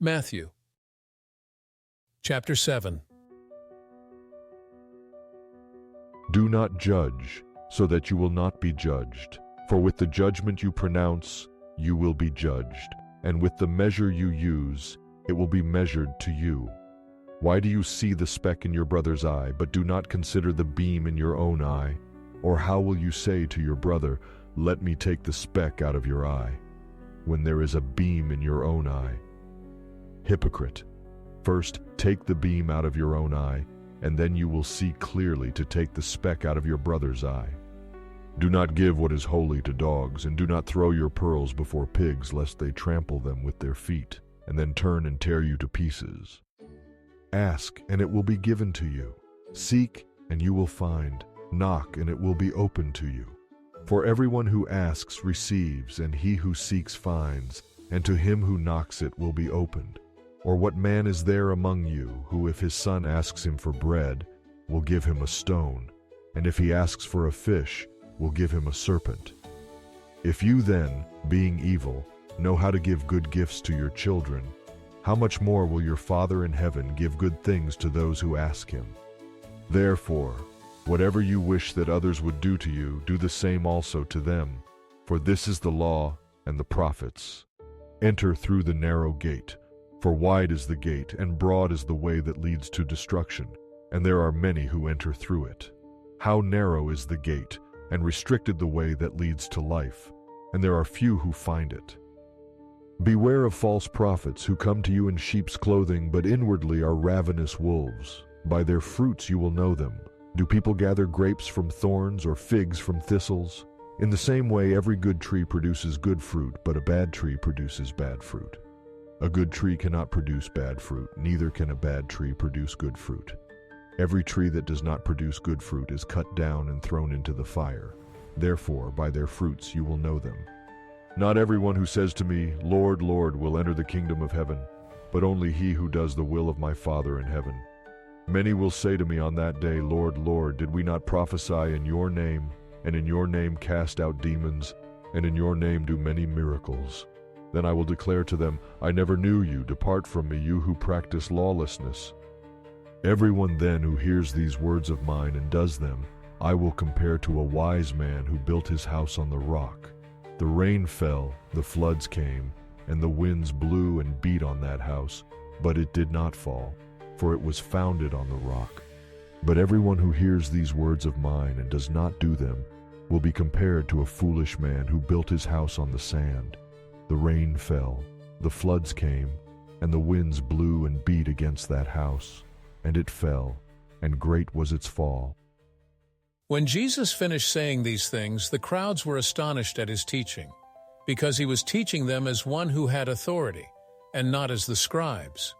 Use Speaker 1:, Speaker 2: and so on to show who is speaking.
Speaker 1: Matthew chapter 7.
Speaker 2: Do not judge, so that you will not be judged. For with the judgment you pronounce, you will be judged, and with the measure you use, it will be measured to you. Why do you see the speck in your brother's eye, but do not consider the beam in your own eye? Or how will you say to your brother, "Let me take the speck out of your eye," when there is a beam in your own eye? Hypocrite! First, take the beam out of your own eye, and then you will see clearly to take the speck out of your brother's eye. Do not give what is holy to dogs, and do not throw your pearls before pigs, lest they trample them with their feet, and then turn and tear you to pieces. Ask, and it will be given to you. Seek, and you will find. Knock, and it will be opened to you. For everyone who asks receives, and he who seeks finds, and to him who knocks it will be opened. Or what man is there among you, who if his son asks him for bread, will give him a stone, and if he asks for a fish, will give him a serpent? If you then, being evil, know how to give good gifts to your children, how much more will your Father in heaven give good things to those who ask him? Therefore, whatever you wish that others would do to you, do the same also to them. For this is the law and the prophets. Enter through the narrow gate, for wide is the gate, and broad is the way that leads to destruction, and there are many who enter through it. How narrow is the gate, and restricted the way that leads to life, and there are few who find it. Beware of false prophets who come to you in sheep's clothing, but inwardly are ravenous wolves. By their fruits you will know them. Do people gather grapes from thorns or figs from thistles? In the same way, every good tree produces good fruit, but a bad tree produces bad fruit. A good tree cannot produce bad fruit, neither can a bad tree produce good fruit. Every tree that does not produce good fruit is cut down and thrown into the fire. Therefore, by their fruits you will know them. Not everyone who says to me, "Lord, Lord," will enter the kingdom of heaven, but only he who does the will of my Father in heaven. Many will say to me on that day, "Lord, Lord, did we not prophesy in your name, and in your name cast out demons, and in your name do many miracles?" Then I will declare to them, "I never knew you. Depart from me, you who practice lawlessness." Everyone then who hears these words of mine and does them, I will compare to a wise man who built his house on the rock. The rain fell, the floods came, and the winds blew and beat on that house, but it did not fall, for it was founded on the rock. But everyone who hears these words of mine and does not do them will be compared to a foolish man who built his house on the sand. The rain fell, the floods came, and the winds blew and beat against that house, and it fell, and great was its fall.
Speaker 1: When Jesus finished saying these things, the crowds were astonished at his teaching, because he was teaching them as one who had authority, and not as the scribes.